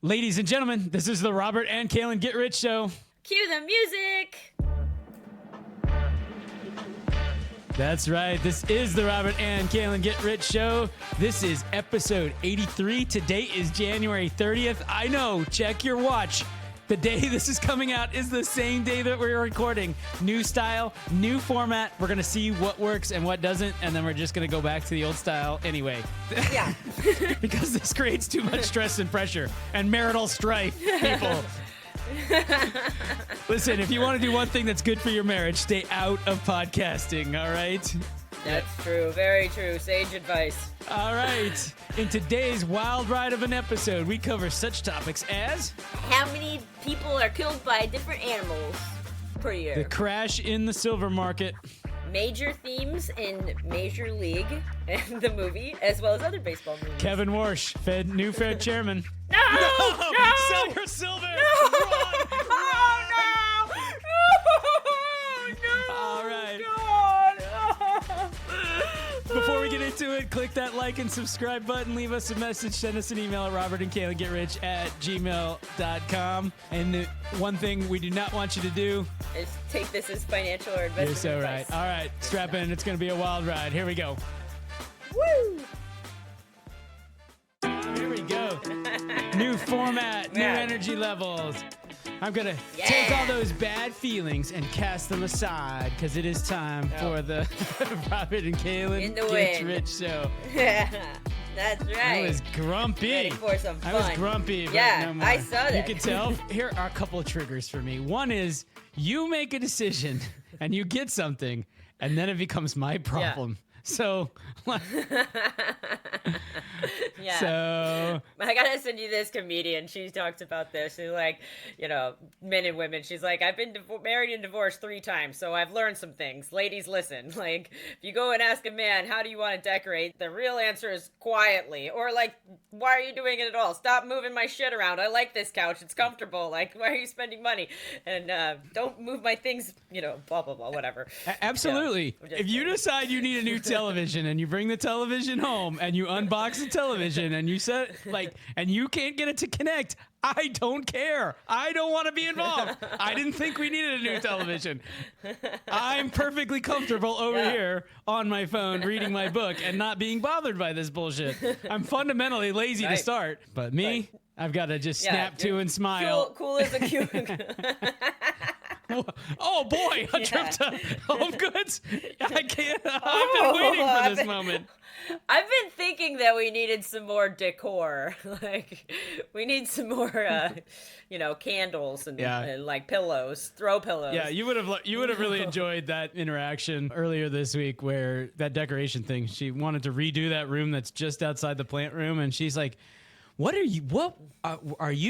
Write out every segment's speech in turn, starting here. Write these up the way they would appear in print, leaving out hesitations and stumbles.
Ladies and gentlemen, this is the Robert and Kalyn Get Rich Show. Cue the music! That's right. This is the Robert and Kalyn Get Rich Show. This is episode 83. Today is January 30th. I know, check your watch. The day this is coming out is the same day that we're recording. New style, new format. We're going to see what works and what doesn't, and then we're just going to go back to the old style anyway. Yeah. Because this creates too much stress and pressure and marital strife, people. Listen, if you want to do one thing that's good for your marriage, stay out of podcasting, all right? That's true. Very true. Sage advice. All right. In today's wild ride of an episode, we cover such topics as... How many people are killed by different animals per year? The crash in the silver market. Major themes in Major League and the movie, as well as other baseball movies. Kevin Warsh, new Fed chairman. No! Silver! No! Run! Oh, no! No! All right. God! Before we get into it, click that like and subscribe button. Leave us a message. Send us an email at robertandkaylyngetrich@gmail.com. And the one thing we do not want you to do is take this as financial or investment You're so advice. right. All right, strap in. It's going to be a wild ride. Here we go. Woo! Here we go. New format, new Yeah. energy levels. I'm going to take all those bad feelings and cast them aside because it is time for the Robert and Kalyn In the Get wind. Rich Show. That's right. I was grumpy. Ready for some I was fun. grumpy. But Yeah, no more. I saw that. You can tell. Here are a couple of triggers for me. One is you make a decision and you get something, and then it becomes my problem. So, Yeah. so I gotta send you this comedian. She talks about this. She's like, men and women. She's like, I've been married and divorced 3 times, so I've learned some things. Ladies, listen. Like, if you go and ask a man, how do you want to decorate? The real answer is quietly. Or like, why are you doing it at all? Stop moving my shit around. I like this couch. It's comfortable. Like, why are you spending money? And don't move my things. Blah blah blah. Whatever. absolutely. Yeah, if you decide you need a new television and you bring the television home and you unbox the television and you set and you can't get it to connect, I don't care. I don't want to be involved. I didn't think we needed a new television. I'm perfectly comfortable over here on my phone reading my book and not being bothered by this bullshit. I'm fundamentally lazy to start, but me, I've got to just snap to and smile. Cool as a cucumber. Oh boy, a trip to Home Goods. I can't. I've been waiting for this moment. I've been thinking that we needed some more decor. Like, we need some more, candles and like pillows, throw pillows. Yeah, you would have really enjoyed that interaction earlier this week where that decoration thing. She wanted to redo that room that's just outside the plant room, and she's like, "What are you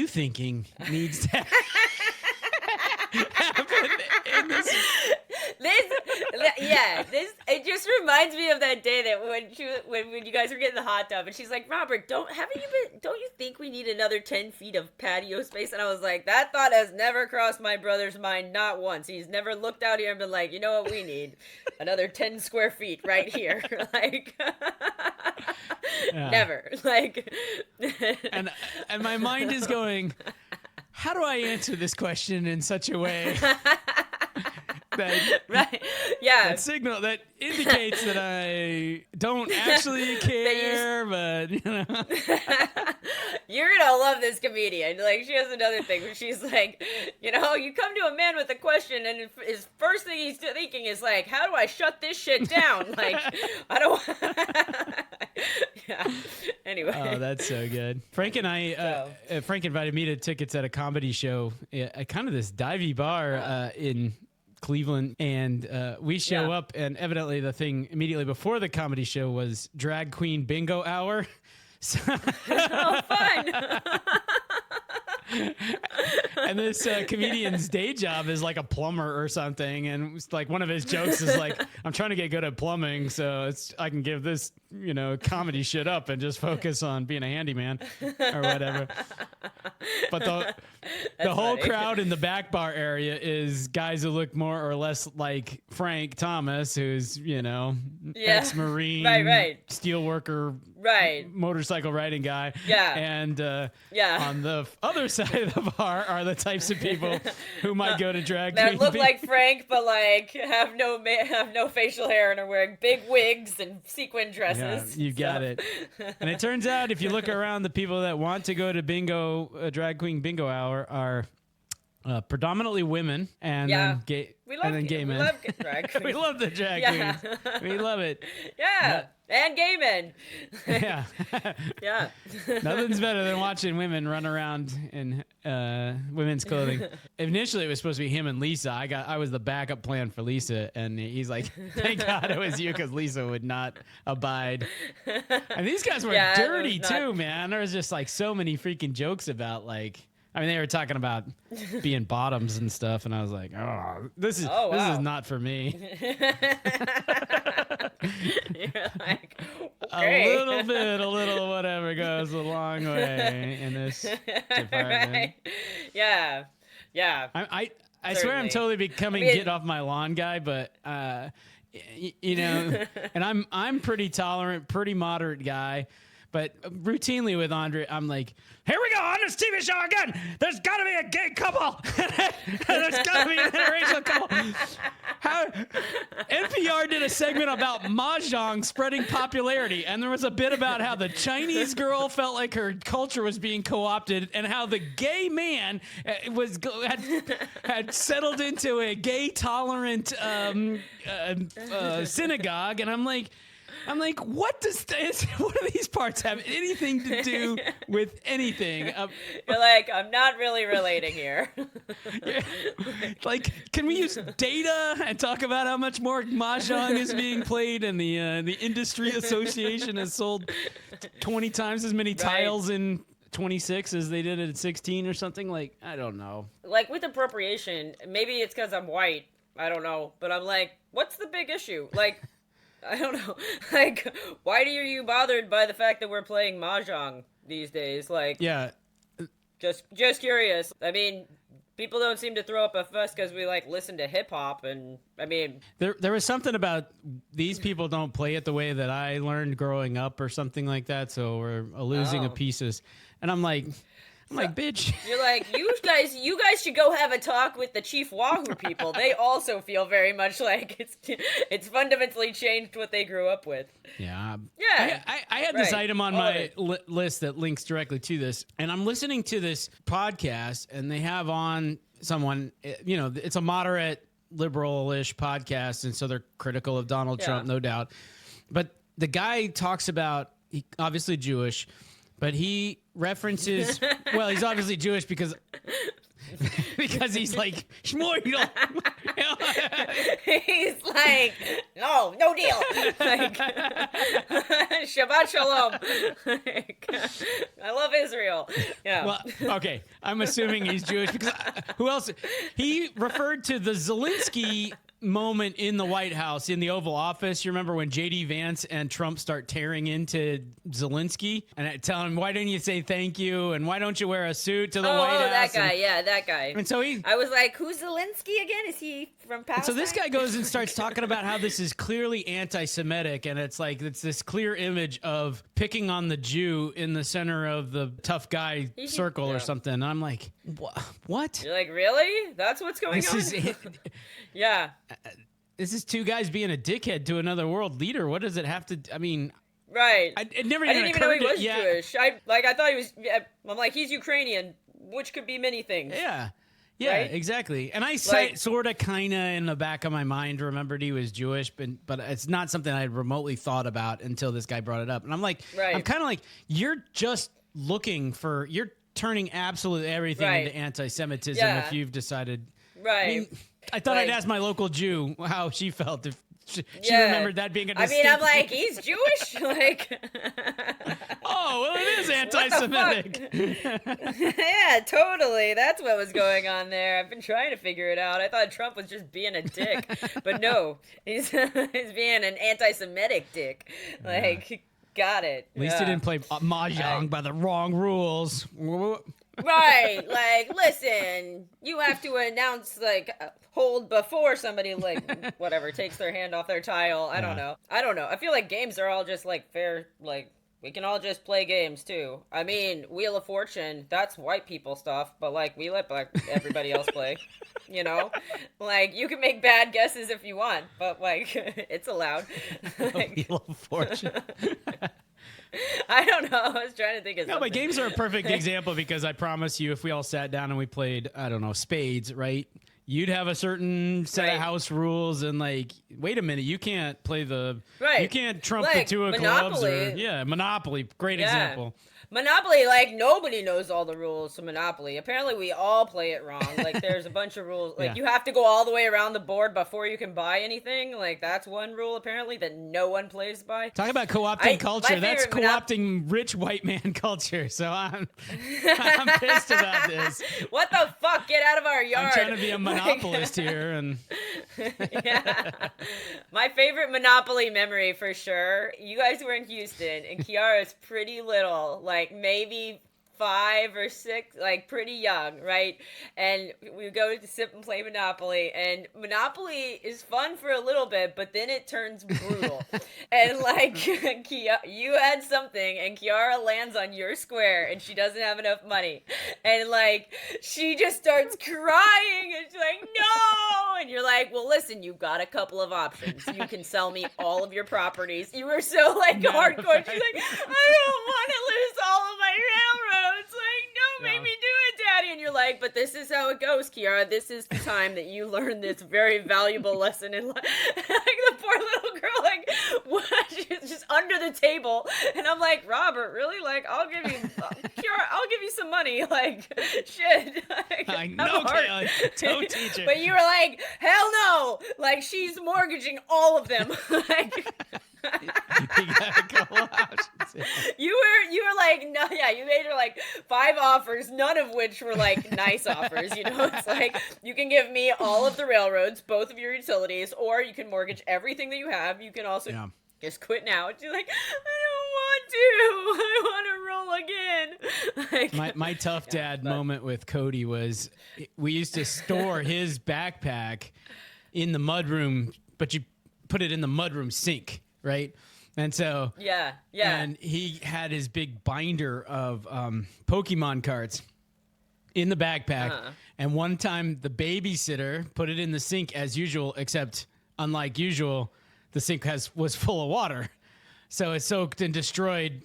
thinking needs to happen in this?" It just reminds me of that day that when you guys were getting the hot tub, and she's like, Robert, don't you think we need another 10 feet of patio space? And I was like, that thought has never crossed my brother's mind, not once. He's never looked out here and been like, you know what we need? Another 10 square feet right here. Like, never. Like, and my mind is going, how do I answer this question in such a way that signal that indicates that I don't actually care, but you're gonna love this comedian. Like, she has another thing where she's like, you come to a man with a question, and his first thing he's thinking is like, how do I shut this shit down? Like, I don't. Yeah. Anyway. Oh, that's so good. Frank and I, Frank invited me to tickets at a comedy show at kind of this divey bar in Cleveland, and we show up, and evidently the thing immediately before the comedy show was drag queen bingo hour. So oh, fun. And this comedian's day job is like a plumber or something, and it's like one of his jokes is like, I'm trying to get good at plumbing, so I can give this comedy shit up and just focus on being a handyman or whatever. But the whole crowd in the back bar area is guys who look more or less like Frank Thomas, who's ex-Marine, right. steel worker, Right. motorcycle riding guy. Yeah. And Yeah. on the other side of the bar are the types of people who might go to drag That queen. look like Frank, but like have no facial hair and are wearing big wigs and sequin dresses. Yeah, you got it. And it turns out if you look around, the people that want to go to drag queen bingo hour are predominantly women and then gay, gay men. We love drag queens. We love the drag queens. We love it. Yeah, and gay men. Yeah. Yeah. Nothing's better than watching women run around in women's clothing. Initially, it was supposed to be him and Lisa. I was the backup plan for Lisa, and he's like, "Thank God it was you, because Lisa would not abide." And these guys were dirty too, man. There was just like so many freaking jokes about like. I mean, they were talking about being bottoms and stuff, and I was like, "Oh, this is not for me." You're like, okay. a little whatever goes a long way in this department. Right. Yeah. Yeah. I swear I'm totally becoming get off my lawn guy, but you know, and I'm pretty tolerant, pretty moderate guy. But routinely with Andre, I'm like, here we go on this TV show again. There's got to be a gay couple. There's got to be an interracial couple. NPR did a segment about mahjong spreading popularity, and there was a bit about how the Chinese girl felt like her culture was being co-opted, and how the gay man had settled into a gay tolerant synagogue, and I'm like, what do these parts have anything to do with anything? You're like, I'm not really relating here. Yeah. Like, can we use data and talk about how much more mahjong is being played, and the industry association has sold 20 times as many tiles in 26 as they did at 16 or something? Like, I don't know. Like with appropriation, maybe it's because I'm white. I don't know, but I'm like, what's the big issue? Like. I don't know. Like, why are you bothered by the fact that we're playing mahjong these days? Like, yeah, just curious. I mean, people don't seem to throw up a fuss because we like listen to hip hop, and I mean, there was something about these people don't play it the way that I learned growing up, or something like that. So we're losing a pieces, and I'm like, bitch. You're like, you guys should go have a talk with the Chief Wahoo people. They also feel very much like it's fundamentally changed what they grew up with. Yeah. Yeah. I had this item on my list that links directly to this, and I'm listening to this podcast, and they have on someone, you know, it's a moderate liberal-ish podcast, and so they're critical of Donald Trump, no doubt. But the guy talks about, obviously Jewish, but he references, well, he's obviously Jewish because he's like, Shmuel, you don't. He's like, no deal. Like, Shabbat Shalom. Like, I love Israel. Yeah. Well, okay. I'm assuming he's Jewish because who else? He referred to the Zelensky moment in the White House, in the Oval Office. You remember when J.D. Vance and Trump start tearing into Zelensky and tell him, why didn't you say thank you? And why don't you wear a suit to the White House? Oh, that guy. That guy. And so I was like, who's Zelensky again? Is he from Palestine? So this guy goes and starts talking about how this is clearly anti-Semitic, and it's like, it's this clear image of picking on the Jew in the center of the tough guy circle or something. And I'm like, what? You're like, really? That's what's going on? Yeah. This is two guys being a dickhead to another world leader. What does it have to? I mean, right. It never. I didn't even know he was Jewish. I thought he was. I'm like, he's Ukrainian, which could be many things. Yeah, right? Exactly. And I sort of, kind of, in the back of my mind, remembered he was Jewish, but it's not something I had remotely thought about until this guy brought it up. And I'm like, I'm kind of like, you're just you're turning absolutely everything into anti-Semitism if you've decided. Right. I mean, I thought I'd ask my local Jew how she felt if she remembered that being a distinct... I mean, I'm like, he's Jewish? Like... Oh, well, it is anti-Semitic. Yeah, totally. That's what was going on there. I've been trying to figure it out. I thought Trump was just being a dick. But no, he's being an anti-Semitic dick. Like, got it. At least he didn't play mahjong by the wrong rules. Right, like, listen, you have to announce, like, hold before somebody, like, whatever, takes their hand off their tile. I don't know. I feel like games are all just, like, fair, like, we can all just play games too. I mean, Wheel of Fortune, that's white people stuff, but like we let everybody else play. You know, like you can make bad guesses if you want, but like it's allowed. Like, Wheel of Fortune. I don't know. I was trying to think of No, something. but games are a perfect example because I promise you, if we all sat down and we played, I don't know, spades, right? You'd have a certain set of house rules, and like, wait a minute, you can't play you can't trump like, the two of clubs, or Monopoly, great example. Monopoly, like nobody knows all the rules to Monopoly. Apparently, we all play it wrong. Like, there's a bunch of rules. Like, you have to go all the way around the board before you can buy anything. Like, that's one rule apparently that no one plays by. Talk about co-opting culture. That's co-opting rich white man culture. So I'm pissed about this. What the fuck? Get out of our yard. I'm trying to be a monopolist here, and yeah. My favorite Monopoly memory for sure. You guys were in Houston, and Kiara's pretty little, like maybe 5 or 6, like pretty young, right? And we go to sit and play Monopoly, and Monopoly is fun for a little bit, but then it turns brutal. And like, you had something, and Kiara lands on your square, and she doesn't have enough money. And like, she just starts crying, and she's like, no! And you're like, well, listen, you've got a couple of options. You can sell me all of your properties. You were so like hardcore. She's like, I don't want to lose all of my railroads. Like, no, make me do it, Daddy. And you're like, but this is how it goes, Kiara. This is the time that you learn this very valuable lesson in life. Like, the poor little girl, like, what? She's just under the table. And I'm like, Robert, really? Like, I'll give you, Kiara, I'll give you some money. Like, shit. Like, I know, Kalyn, don't teach her. But you were like, hell no. Like, she's mortgaging all of them. Like, you gotta go out. You were like, no, yeah, you made her like 5 offers, none of which were like nice offers. You know, it's like, you can give me all of the railroads, both of your utilities, or you can mortgage everything that you have. You can also just quit now. And she's like, I don't want to. I want to roll again. Like, my tough dad moment with Cody was, we used to store his backpack in the mudroom, but you put it in the mudroom sink, right? And so, and he had his big binder of Pokemon cards in the backpack. And one time the babysitter put it in the sink as usual, except unlike usual, the sink was full of water. So it soaked and destroyed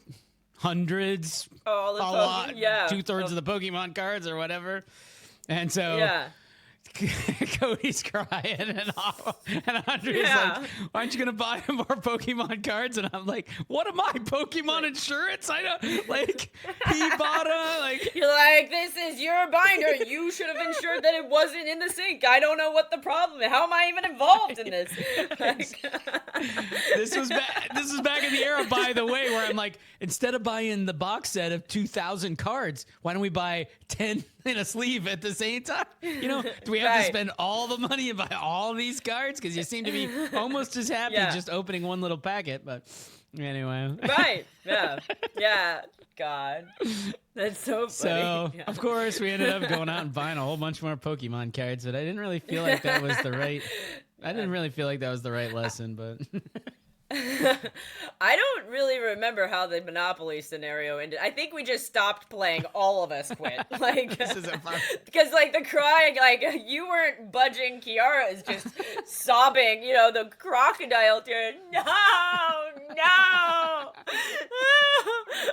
hundreds, a lot, 2/3 of the Pokemon cards or whatever. And so Cody's crying, and Andre's like, aren't you gonna buy more Pokemon cards? And I'm like, what am I, Pokemon insurance? I don't, like, he bought a, like, you're like, this is your binder, you should have ensured that it wasn't in the sink. I don't know what the problem is. How am I even involved in this? Like, this was back in the era, by the way, where I'm like, instead of buying the box set of 2,000 cards, why don't we buy 10 in a sleeve at the same time? You know, do we have to spend all the money and buy all these cards? Because you seem to be almost as happy just opening one little packet. But anyway. Right. Yeah. God. That's so funny. So, of course, we ended up going out and buying a whole bunch more Pokemon cards. But I didn't really feel like that was the right... lesson, but... I don't really remember how the Monopoly scenario ended. I think we just stopped playing. All of us quit. Like, this isn't fun. Because like the crying, like you weren't budging. Kiara is just sobbing. You know, the crocodile tear. No,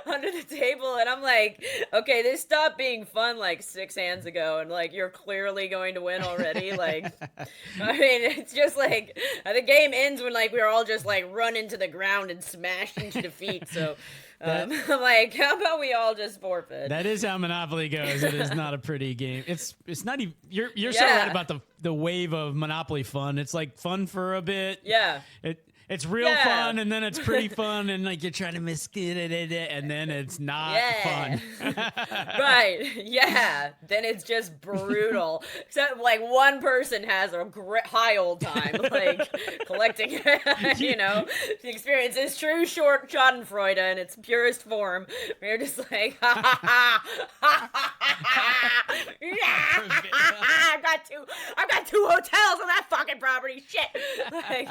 under the table, and I'm like, okay, this stopped being fun like 6 hands ago, and like you're clearly going to win already. Like, I mean, it's just like the game ends when like we're all just like run into the ground and smashed into defeat. So I'm like, how about we all just forfeit? That is how Monopoly goes. It is not a pretty game. It's not even. You're so right about the wave of Monopoly fun. It's like fun for a bit. Yeah. It's real fun, and then it's pretty fun, and like you're trying to it, and then it's not fun. Right. Yeah. Then it's just brutal. Except like one person has a high old time, like collecting, you know, the experience is true Schadenfreude in its purest form. We're just like, I I've got two hotels on that fucking property. Shit. Like,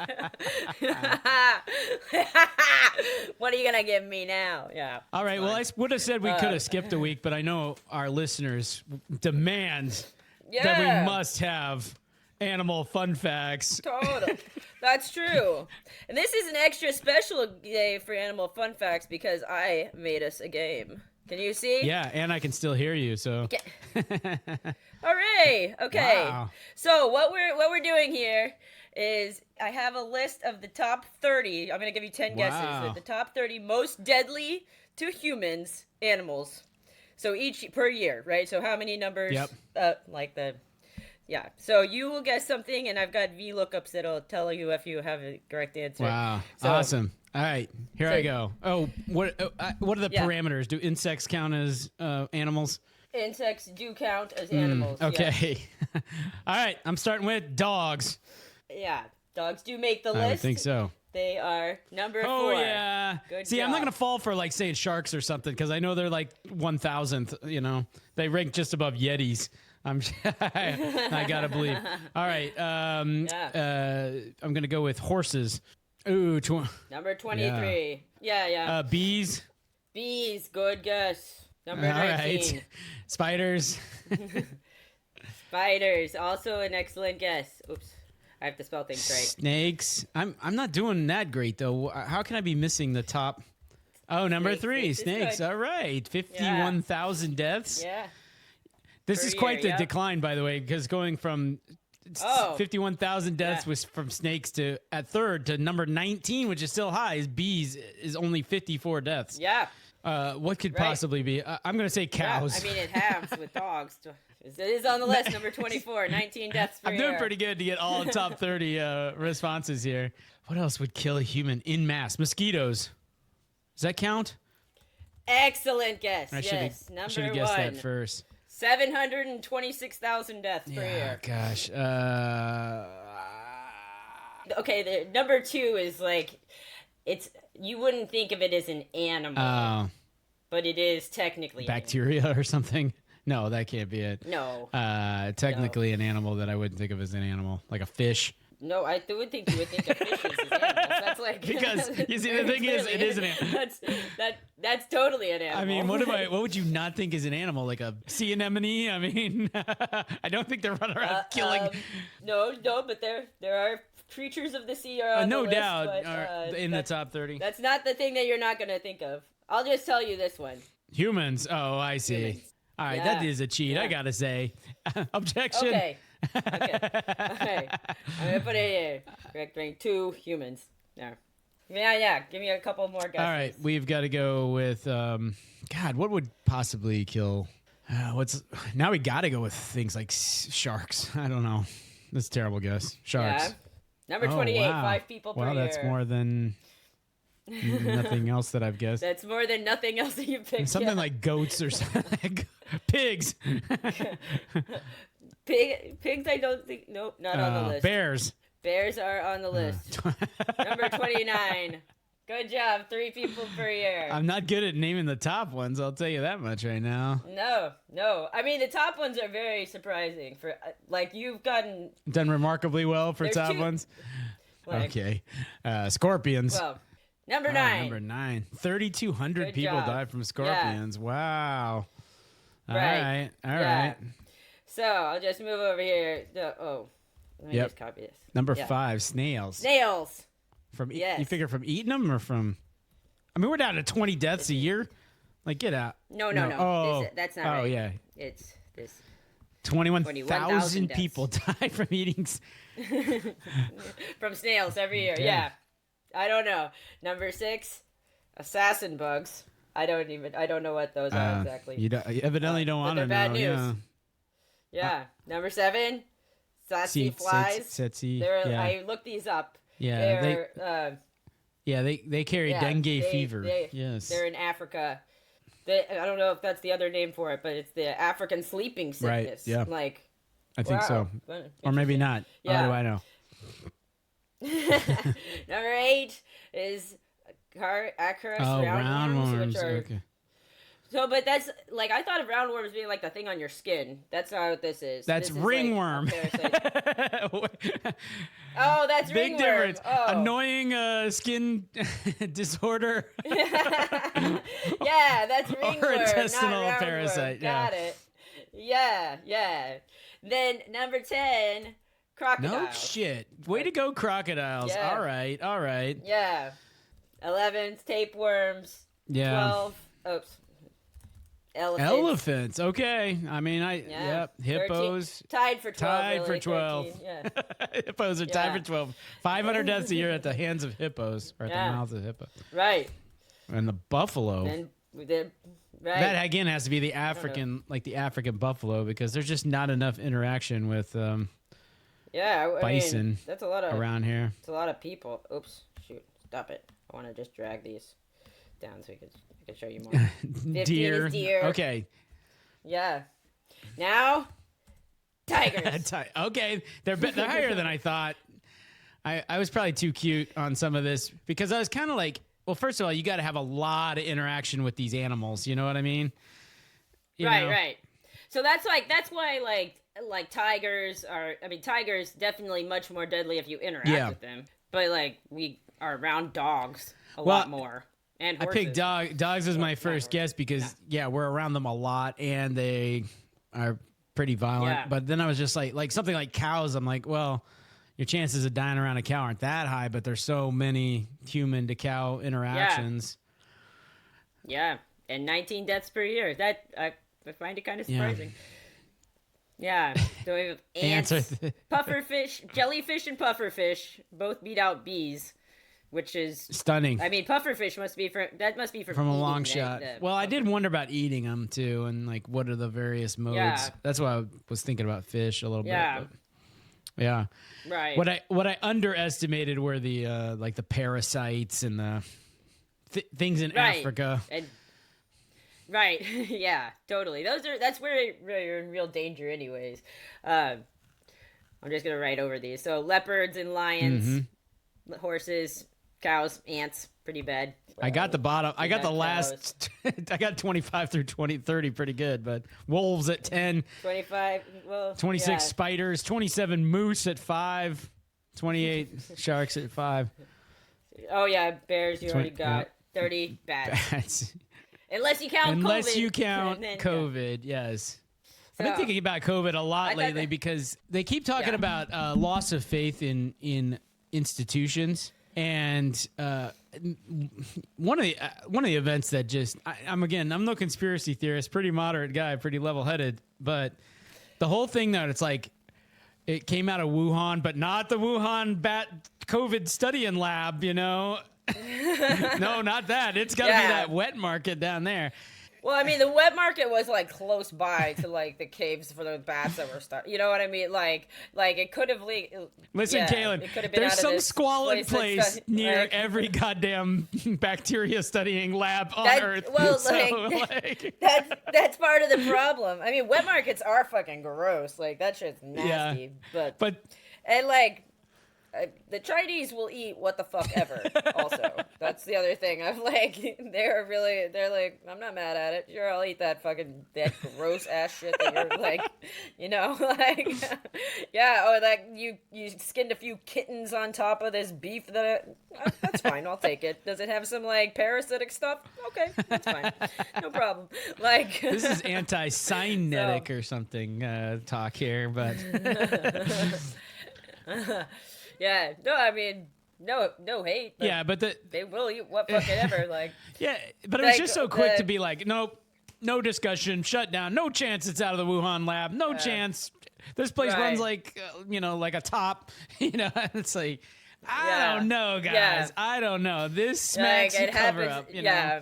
what are you gonna give me now? Yeah. All right. Well, I would have said we could have skipped a week, but I know our listeners demand that we must have animal fun facts. Total. That's true. And this is an extra special day for animal fun facts because I made us a game. Can you see? Yeah, and I can still hear you. So. Hooray! Okay. Wow. So what we're doing here is I have a list of the top 30. I'm gonna give you 10 guesses. The top 30 most deadly to humans animals. So each per year, right? So how many numbers? Yep. Yeah. So you will guess something, and I've got VLOOKUPs that'll tell you if you have the correct answer. Wow. So, Awesome. All right. Here I go. Oh, what are the parameters? Do insects count as animals? Insects do count as animals. Okay. All right. I'm starting with dogs. Yeah. Dogs do make the list. I think so. They are number 4. Oh, yeah. Good See, job. I'm not going to fall for, like, saying sharks or something because I know they're, like, 1,000th, you know. They rank just above Yetis. I got to believe. All right. I'm going to go with horses. Ooh. Number 23. Yeah. Bees. Bees. Good guess. Number All 19. right. Spiders. Spiders. Also an excellent guess. Oops. I have to spell things right. Snakes. I'm not doing that great though. How can I be missing the top? Oh, number 3, snakes. All right, 51,000 deaths. Yeah. This is quite the decline, by the way, because going from 51,000 deaths was from snakes to at third to number 19, which is still high. Is bees is only 54 deaths. Yeah. What could possibly be? I'm going to say cows. Yeah, I mean, it halves with dogs. It is on the list, number 24, 19 deaths per year. I'm doing pretty good to get all the top 30 responses here. What else would kill a human in mass? Mosquitoes. Does that count? Excellent guess. I yes, number should have guessed that first. 726,000 deaths per year. Gosh. Okay, the number 2 is like, you wouldn't think of it as an animal, but it is technically bacteria or something. No, that can't be it. No. Technically an animal that I wouldn't think of as an animal, like a fish. No, I would think you would think of fishes as animals. That's like because you see the thing is, it is an animal. That's totally an animal. I mean, what would you not think is an animal? Like a sea anemone? I mean, I don't think they're running around killing. No, but there are creatures of the sea are on no the list, doubt but, are in the top 30. That's not the thing that you're not going to think of. I'll just tell you this one. Humans. Oh, I see. Humans. All right, that is a cheat. I gotta say. Objection. Okay. I'm gonna put it here. Correct rank 2 humans. There. Yeah. Give me a couple more guesses. All right, we've got to go with. God, what would possibly kill? Now we got to go with things like sharks. I don't know. That's a terrible guess. Sharks. Yeah. Number 28. Wow. 5 people per year. Wow, that's more than nothing else that I've guessed. That's more than nothing else that you picked. Something like goats or something. Pigs. Pigs, I don't think. Nope, not on the list. Bears. Bears are on the list. Number 29. Good job. 3 people per year. I'm not good at naming the top ones. I'll tell you that much right now. No. I mean, the top ones are very surprising. For like you've done remarkably well for top ones. Okay. Scorpions. Well, number 9. Number 9. 3,200 people died from scorpions. Yeah. Wow. All right. So I'll just move over here. Let me just copy this. Number 5, snails. Snails. You figure from eating them or from? I mean, we're down to 20 deaths a year. Like, get out. No. Oh, that's not right. Oh, yeah. It's this. 21,000 people die from eating. From snails every year. Yeah. I don't know. Number 6, assassin bugs. I don't know what those are exactly. You evidently don't want to know. Bad news. Yeah. Number 7, tsetse flies. Tsetse. I looked these up. Yeah. They carry dengue fever. Yes. They're in Africa. I don't know if that's the other name for it, but it's the African sleeping sickness. Right. Yeah. I think so. Or maybe not. Yeah. How do I know? Number 8 is Acarus roundworms, which are So, but that's like I thought of roundworms being like the thing on your skin. That's not what this is. That's this is ringworm. Oh, that's big ringworm. difference. Oh. Annoying skin disorder. Yeah, that's ringworm. Or intestinal not parasite. Got it. Yeah. Then number 10, crocodiles. No shit. Way to go, crocodiles. Yeah. All right. Yeah. 11, tapeworms. Yeah. 12. Oops. Elephants. Okay. I mean, yep. Hippos. 13, tied for 12. Tied really, for 12. 13, yeah. Hippos are tied for 12. 500 deaths a year at the hands of hippos, or at the mouths of hippos. Right. And the buffalo. Then we did. Right. That again has to be the African buffalo, because there's just not enough interaction with bison. Mean, that's a lot of around here. It's a lot of people. Oops, shoot, stop it. I want to just drag these down so I can show you more. 15 Deer. is deer. Okay. Yeah. Now, tigers. Okay, they're higher than I thought. I was probably too cute on some of this, because I was kind of like, well, first of all, you got to have a lot of interaction with these animals. You know what I mean? Right. So that's why like tigers are. I mean, tigers definitely much more deadly if you interact with them. But like we are around dogs a lot more. And horses. I picked dogs as my first guess because we're around them a lot and they are pretty violent. Yeah. But then I was just like something like cows. I'm like, well, your chances of dying around a cow aren't that high, but there's so many human to cow interactions. Yeah, and 19 deaths per year. That I find it kind of surprising. Yeah. So we have ants, pufferfish, jellyfish, and pufferfish both beat out bees, which is stunning. I mean, pufferfish must be from a long shot. Well, I did wonder about eating them too, and like what are the various modes. Yeah. That's why I was thinking about fish a little bit. But. Yeah. Right. What I underestimated were the like the parasites and the things in Africa. Right. Yeah. Totally. That's where you're in real danger, anyways. I'm just gonna write over these. So leopards and lions, horses, cows, ants, pretty bad. I got the bottom. I got the last. I got 25 through 30 pretty good, but wolves at 10. 25. Well, 26 spiders. 27 moose at 5. 28 sharks at 5. Oh yeah, bears. You already got 30 bats. Unless you count COVID. Yes. So, I've been thinking about COVID a lot lately because they keep talking about loss of faith in institutions. And one of the events that just I'm no conspiracy theorist, pretty moderate guy, pretty level headed, but the whole thing that it's like it came out of Wuhan, but not the Wuhan bat COVID studying lab, you know. No, not that. It's got to be that wet market down there. Well, I mean, the wet market was like close by to like the caves for the bats that were started. You know what I mean? Like it could have leaked. Listen, Kalyn, there's some squalid place near every goddamn bacteria studying lab on Earth. Well, that's part of the problem. I mean, wet markets are fucking gross. Like that shit's nasty. Yeah. But and like. The Chinese will eat what the fuck ever. Also, that's the other thing. I'm like, they're like, I'm not mad at it. Sure, I'll eat that gross ass shit that you're like, you know, like, yeah. Or like you skinned a few kittens on top of this beef that's fine. I'll take it. Does it have some like parasitic stuff? Okay, that's fine. No problem. Like this is anti-cynetic or something talk here, but. Yeah, no, I mean, no hate. But but they will eat what fucking ever, like. Yeah, but it was just so quick to be like, nope, no discussion, shut down, no chance it's out of the Wuhan lab, no chance. This place runs like, like a top, It's like, I don't know, guys. Yeah. I don't know. This smacks cover up, know.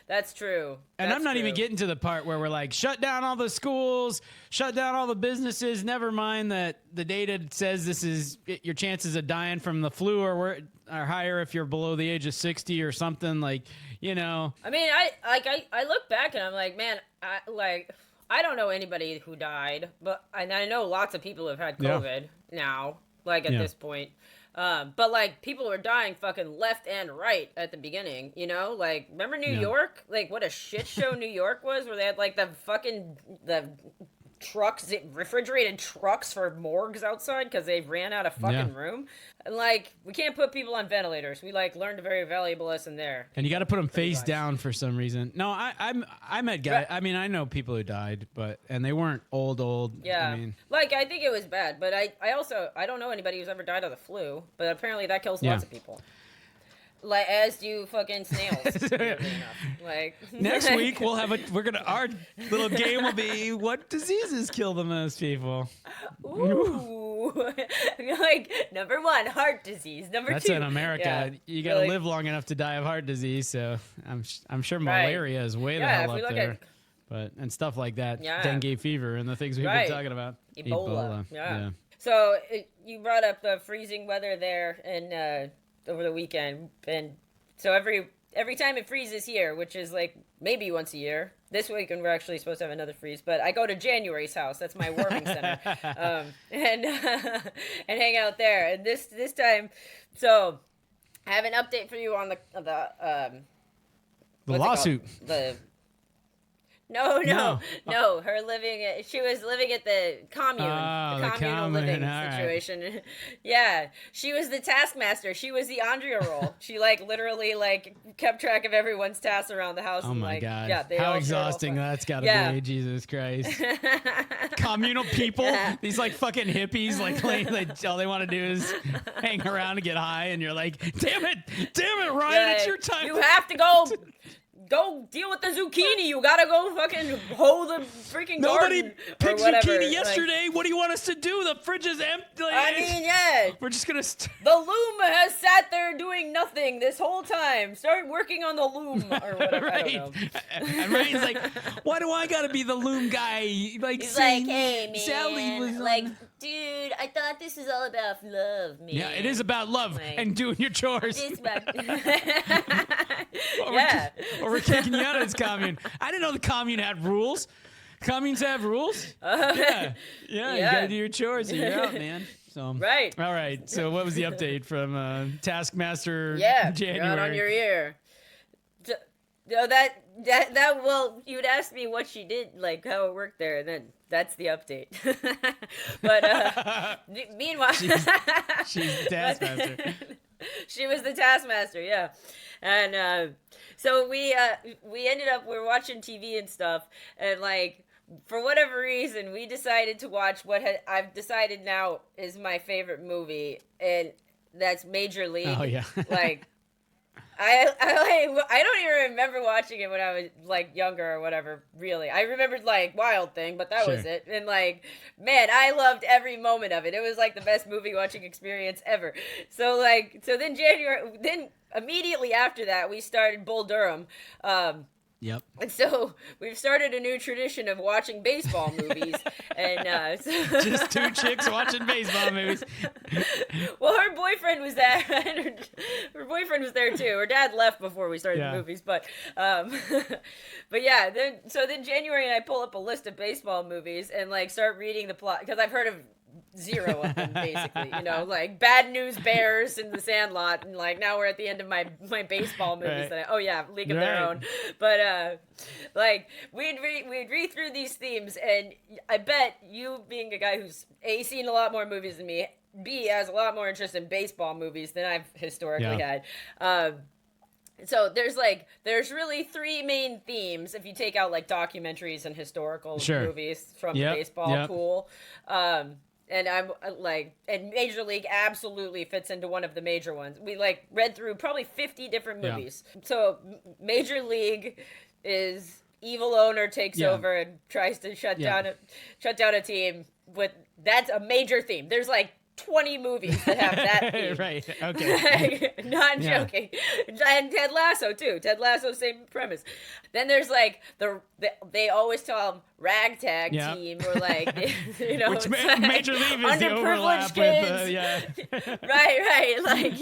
That's true. And I'm not even getting to the part where we're like, shut down all the schools, shut down all the businesses. Never mind that the data says your chances of dying from the flu are higher if you're below the age of 60 or something. Like, I mean, I look back and I'm like, man, I don't know anybody who died, and I know lots of people have had COVID now, like at this point. But like people were dying fucking left and right at the beginning, you know? Like remember New York? Like what a shit show New York was, where they had like the trucks, refrigerated trucks for morgues outside because they ran out of fucking room. And like we can't put people on ventilators. We like learned a very valuable lesson there. And you got to put them face down for some reason. No, I met guys. I mean, I know people who died, and they weren't old. Yeah, I mean, like I think it was bad, but I don't know anybody who's ever died of the flu, but apparently that kills lots of people. Like as do fucking snails. Like next week our little game will be what diseases kill the most people. Ooh. Like number 1, heart disease. Number 2. That's in America. You got to live long enough to die of heart disease. So I'm sure malaria is way the hell up there. And stuff like that, dengue fever and the things we've been talking about. Ebola. Yeah. So you brought up the freezing weather there and over the weekend, and so every time it freezes here, which is like maybe once a year. This weekend we're actually supposed to have another freeze, but I go to January's house. That's my warming center, and hang out there. And this time, so I have an update for you on the lawsuit. No. Her she was living at the commune, the communal living situation. Right. Yeah, she was the taskmaster. She was the Andrea role. She like literally like kept track of everyone's tasks around the house. Oh and, my like, god! Yeah, how exhausting that's got to be. Jesus Christ! Communal people, these like fucking hippies, like all they want to do is hang around and get high, and you're like, damn it, Ryan, it's your time. You have to go deal with the zucchini. You gotta go fucking hoe the freaking Nobody garden. picked zucchini yesterday. What do you want us to do? The fridge is empty. I mean, yeah. We're just gonna. The loom has sat there doing nothing this whole time. Start working on the loom or whatever. Right. I don't know. And Ryan's like, why do I gotta be the loom guy? Like, he's like, hey man, Sally was like, dude, I thought this was all about love, man. Yeah, it is about love and doing your chores. It's about. Or we're kicking you out of this commune. I didn't know the commune had rules. Communes have rules. Yeah, you gotta do your chores. And you're out, man. So right. All right. So what was the update from Taskmaster? January. Got on your ear. No, that well, you'd ask me what she did, like how it worked there, and then that's the update. But meanwhile, she's the taskmaster. She was the taskmaster, yeah. And so we we're watching TV and stuff, and like for whatever reason we decided to watch what I've decided now is my favorite movie, and that's Major League. Oh yeah. Like I don't even remember watching it when I was like younger or whatever. Really, I remembered like Wild Thing, but that was it. And like, man, I loved every moment of it. It was like the best movie watching experience ever. So then immediately after that, we started Bull Durham. Yep. And so we've started a new tradition of watching baseball movies, and just two chicks watching baseball movies. Well, her boyfriend was there. Her boyfriend was there too. Her dad left before we started the movies, but yeah. Then January and I pull up a list of baseball movies and like start reading the plot because I've heard of zero of them basically, like Bad News Bears and The Sandlot, and like now we're at the end of my baseball movies League of Their Own, but like we'd read through these themes, and I bet you, being a guy who's A, seen a lot more movies than me, B, has a lot more interest in baseball movies than I've historically had. So there's really three main themes if you take out like documentaries and historical movies from the baseball pool. And I'm like, and Major League absolutely fits into one of the major ones. We like read through probably 50 different movies. So Major League is evil owner takes over and tries to shut down a team that's a major theme. There's like 20 movies that have that theme. Right. Okay. Not joking. And Ted Lasso too. Ted Lasso, same premise. Then there's like they always tell them ragtag team, or like which Major League is the overlap with right, like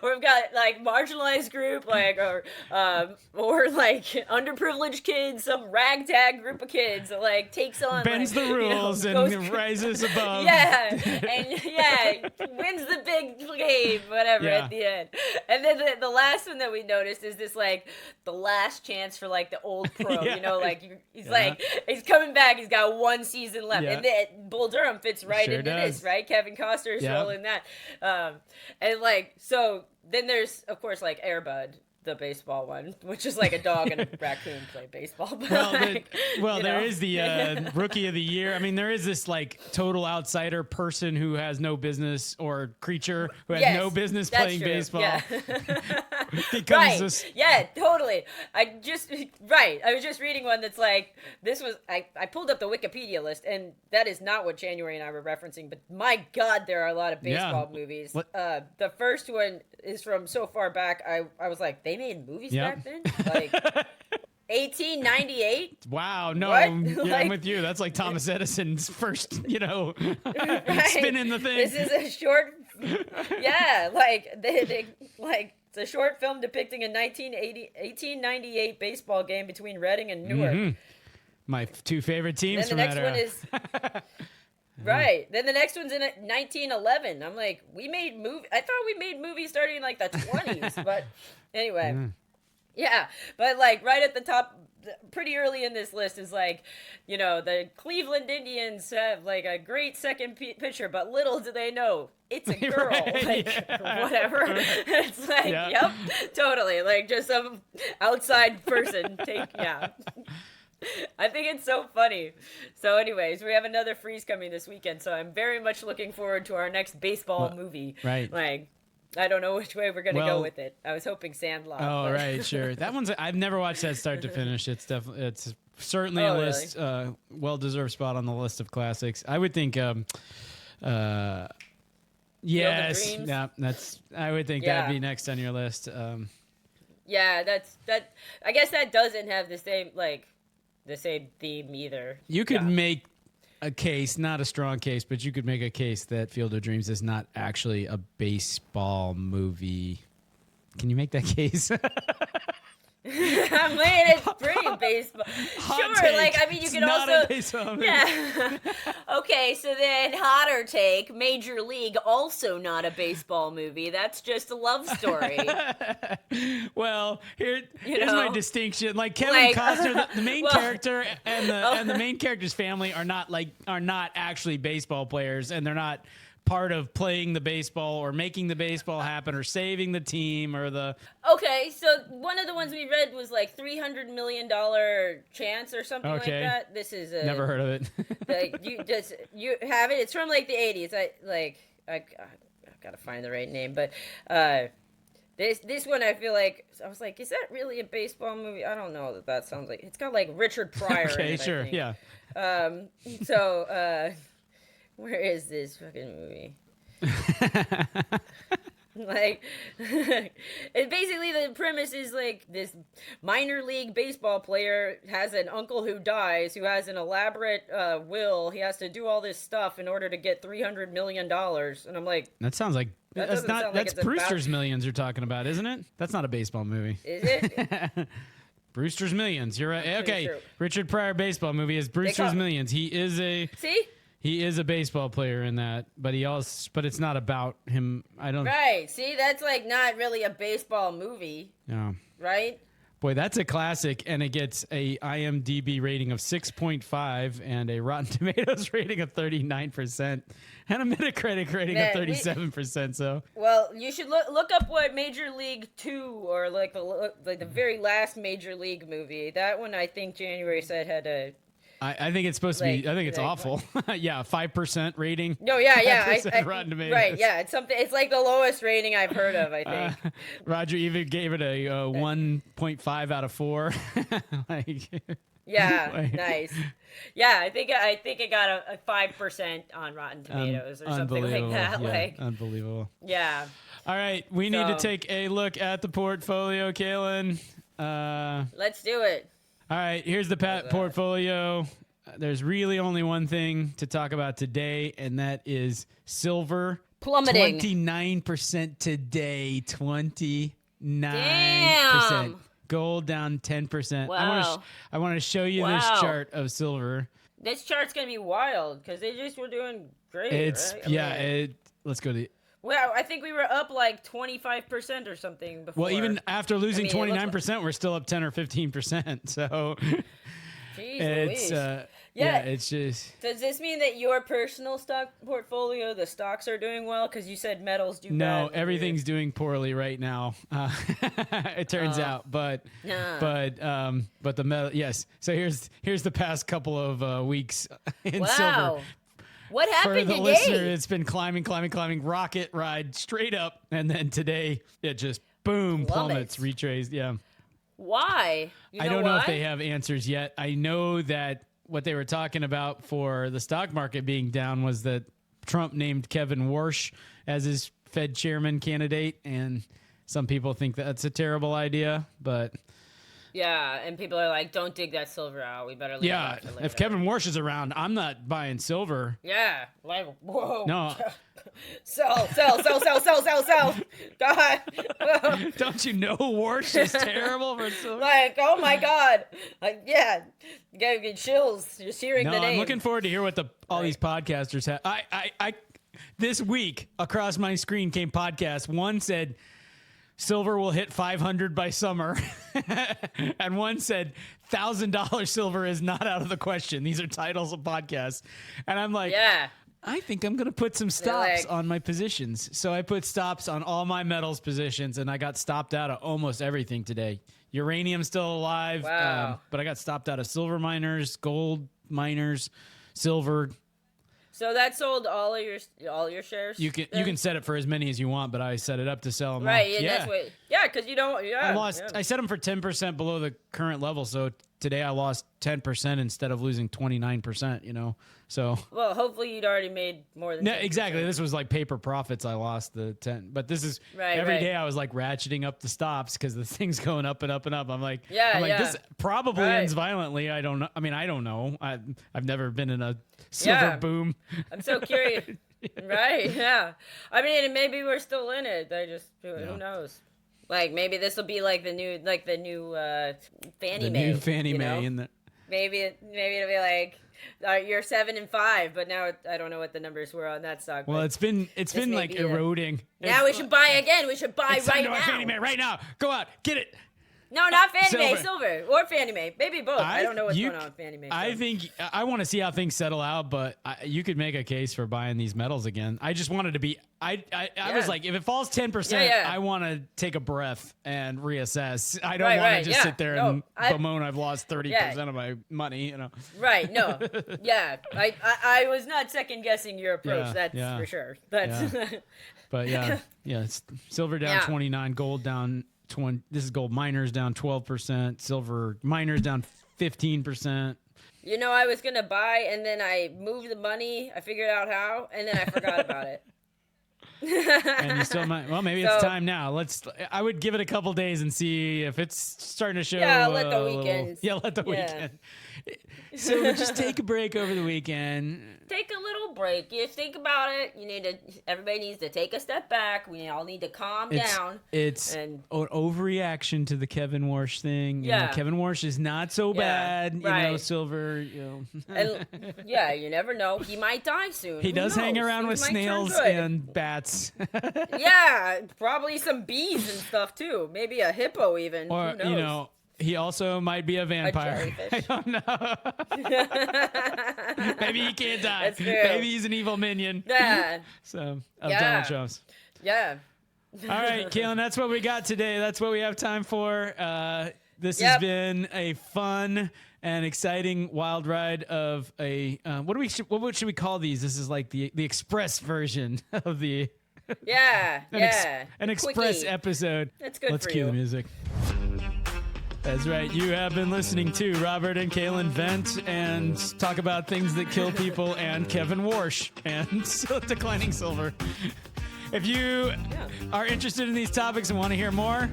or we've got like marginalized group, like or like underprivileged kids, some ragtag group of kids that like takes on bends the rules and rises above. And yeah, wins the big game, whatever, Yeah. at the end. And then the last one that we noticed is this, like, the last chance for, like, the old pro, Yeah. you know, like, he's coming back, he's got one season left. Yeah. And then Bull Durham fits right Sure into does. this, right? Kevin Costner's Yeah. role in that. And, like, so then there's, of course, like, Air Bud, the baseball one, which is like a dog and a raccoon play baseball. But Well, there is the rookie of the year. I mean, there is this like total outsider person who has no business, or creature who has no business playing baseball. Yeah. Becomes Right. this. Yeah, totally. I was just reading one that's like, this was, I pulled up the Wikipedia list, and that is not what January and I were referencing, but my God, there are a lot of baseball movies. The first one is from so far back, I was like, they made movies back then? Like 1898? Wow, no, What? yeah, Like- I'm with you. That's like Thomas Edison's first, Right. spinning the thing. This is a short, like it's a short film depicting a 1898 baseball game between Reading and Newark. My two favorite teams Then the from next that one era. is right. Then the next one's in 1911. I'm like, I thought we made movies starting in like the 20s, but anyway. Yeah, but like right at the top, pretty early in this list is like, you know, the Cleveland Indians have like a great second pitcher, but little do they know it's a girl. Right, Like, whatever. It's like, Yeah. yep, totally. Like just some outside person I think it's so funny. So anyways, we have another freeze coming this weekend, so I'm very much looking forward to our next baseball movie. Right. Like, I don't know which way we're going to go with it. I was hoping Sandlot. Oh, but- right, sure. That one's, I've never watched that start to finish. It's definitely, it's certainly a Oh, list, well-deserved spot on the list of classics. I would think, yes, Dreams? yeah, I would think Yeah. that'd be next on your list. Yeah, that. I guess that doesn't have the same theme either. You could make a case, not a strong case, but you could make a case that Field of Dreams is not actually a baseball movie. Can you make that case? I'm laying it pretty baseball. Sure, take. like I mean, you It's can not also a baseball movie. yeah. Okay, so then hotter take, Major League, also not a baseball movie. That's just a love story. Well, here's know? my distinction. Like Kevin Like- Costner, the main Well- character and the main character's family are not actually baseball players, and they're not part of playing the baseball or making the baseball happen or saving the team or the. Okay, so one of the ones we read was like $300 million chance or something like Okay. that. This is a Never heard of it. you have it. It's from like the 80s. I gotta find the right name, but this one I feel like I was like, is that really a baseball movie? I don't know that sounds like it's got like Richard Pryor. in Okay, it, I sure, think. yeah. So where is this fucking movie? Like, it basically the premise is like this minor league baseball player has an uncle who dies, who has an elaborate will. He has to do all this stuff in order to get $300 million. And I'm like, That sounds like That that's doesn't not sound like that's it's about- Brewster's Millions you're talking about, isn't it? That's not a baseball movie. is it? Brewster's Millions. You're right. Okay, sure. Richard Pryor baseball movie is Brewster's Millions. He is a baseball player in that, but it's not about him. I don't. Right. See, that's like not really a baseball movie, No. right? Boy, that's a classic, and it gets a IMDb rating of 6.5 and a Rotten Tomatoes rating of 39%, and a Metacritic rating Man, of 37%. So Well, you should look up what Major League 2 or like the very last Major League movie. That one I think January said had a I think it's supposed to be. I think it's like- awful. Yeah, 5% rating. No, yeah. 5% Rotten Tomatoes. Right, yeah. It's something. It's like the lowest rating I've heard of, I think. Roger even gave it a 1.5 out of 4. Like, Yeah, like- nice. Yeah, I think it got a 5% on Rotten Tomatoes or something like unbelievable. that. Yeah, Like, unbelievable. yeah. All right, we need to So- take a look at the portfolio, Kalyn. Let's do it. All right, here's the portfolio. There's really only one thing to talk about today, and that is silver. Plummeting. 29% today. 29%. Damn. Gold down 10%. Wow. I want to show you this Wow. chart of silver. This chart's gonna be wild because they just were doing great. It's right? I yeah, mean, let's go to the. Well, I think we were up like 25% or something before. Well, even after losing I mean, 29%, we're still up 10 or 15%. So Jeez it's Louise. it's just. Does this mean that your personal stock portfolio, the stocks are doing well? Because you said metals do No, bad. everything's doing poorly right now. It turns out, but the metal. Yes. So here's the past couple of weeks in silver. What happened For the today? listener, it's been climbing, rocket ride straight up, and then today it just boom plummets, retraced. Yeah. Why? I don't know if they have answers yet. I know that what they were talking about for the stock market being down was that Trump named Kevin Warsh as his Fed chairman candidate, and some people think that's a terrible idea, but. Yeah, and people are like, don't dig that silver out. We better leave it for later. If Kevin Warsh is around, I'm not buying silver. Yeah, like, whoa. No. Sell. God. Don't you know Warsh is terrible for silver? Like, oh my God. Like, yeah. You gotta get chills just hearing the name. I'm looking forward to hear what all these podcasters have. I this week across my screen came podcasts. One said silver will hit 500 by summer, and one said $1,000 silver is not out of the question. These are titles of podcasts, and I'm like, yeah. I think I'm going to put some stops on my positions. So I put stops on all my metals positions, and I got stopped out of almost everything today. Uranium's still alive, but I got stopped out of silver miners, gold miners, silver. So that sold all your shares? You can set it for as many as you want, but I set it up to sell them right, all. yeah, because you don't. Yeah, I set them for 10% below the current level, so today I lost 10% instead of losing 29%. You know, so. Well, hopefully you'd already made more than. No, 10%. exactly. This was like paper profits. I lost the 10, but this is every day I was like ratcheting up the stops because the thing's going up and up and up. I'm like, this probably ends violently. I don't know. I mean, I don't know. I've never been in a silver boom. I'm so curious. Right? Yeah. I mean, maybe we're still in it. Who knows? Like maybe this will be like the new Fannie Mae. New Fannie Mae in the. Maybe it'll be like you're 7 and 5, but now I don't know what the numbers were on that stock. Well, it's been like eroding. Now we should buy again. We should buy right now. Fannie Mae right now. Go out, get it. No, not Fannie Mae, silver or Fannie Mae, maybe both. I don't know what's going on with Fannie Mae. I think I want to see how things settle out, but you could make a case for buying these metals again. I just wanted to be. I was like, if it falls 10%, I want to take a breath and reassess. I don't want to just sit there and bemoan I've lost 30% of my money. You know. Right. No. Yeah. I was not second guessing your approach. That's for sure. But it's silver down 29, gold down. This is gold miners down 12%, silver miners down 15%. You know, I was gonna buy, and then I moved the money. I figured out how, and then I forgot about it. And you still might. Well, maybe it's time now. I would give it a couple days and see if it's starting to show. Yeah, let the weekend. Let the weekend. So just take a break over the weekend. Take a little break. You think about it. Everybody needs to take a step back. We all need to calm down. It's an overreaction to the Kevin Warsh thing. You know, Kevin Warsh is not so bad. You know, silver. You know. And, you never know. He might die soon. He does hang around with snails and bats. Yeah, probably some bees and stuff too. Maybe a hippo even. Or, who knows? He also might be a vampire. I don't know. Maybe he can't die. That's true. Maybe he's an evil minion. Yeah. Of Donald Trump's. Yeah. All right, Kalyn, that's what we got today. That's what we have time for. This has been a fun and exciting wild ride of a what should we call these? This is like the express version of the an express episode. That's good. Let's cue the music. That's right. You have been listening to Robert and Kalyn vent and talk about things that kill people and Kevin Warsh and declining silver. If you are interested in these topics and want to hear more,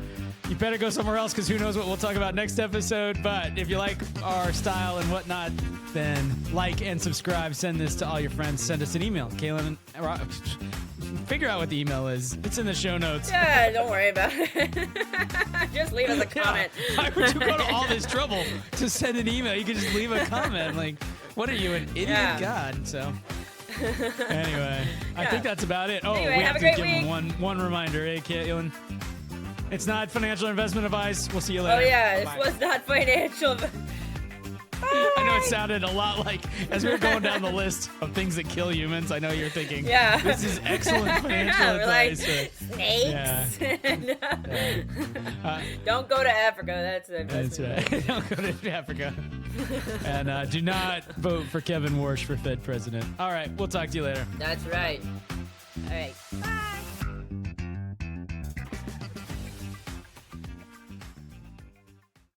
you better go somewhere else because who knows what we'll talk about next episode. But if you like our style and whatnot, then like and subscribe. Send this to all your friends. Send us an email. Kalyn, figure out what the email is. It's in the show notes. Yeah, don't worry about it. Just leave us a comment. Why would you go to all this trouble to send an email? You could just leave a comment. Like, what are you, an idiot? God. So, Anyway, I think that's about it. Oh, Anyway, we have have a to great give week. him one reminder, Kalyn. It's not financial investment advice. We'll see you later. Oh yeah, Bye. this was not financial. I know it sounded a lot like, as we were going down the list of things that kill humans, I know you're thinking, Yeah. this is excellent financial We're like, advice. snakes. Yeah. Don't go to Africa. That's it. That's right. Don't go to Africa. And do not vote for Kevin Warsh for Fed president. All right, we'll talk to you later. That's right. All right. Bye.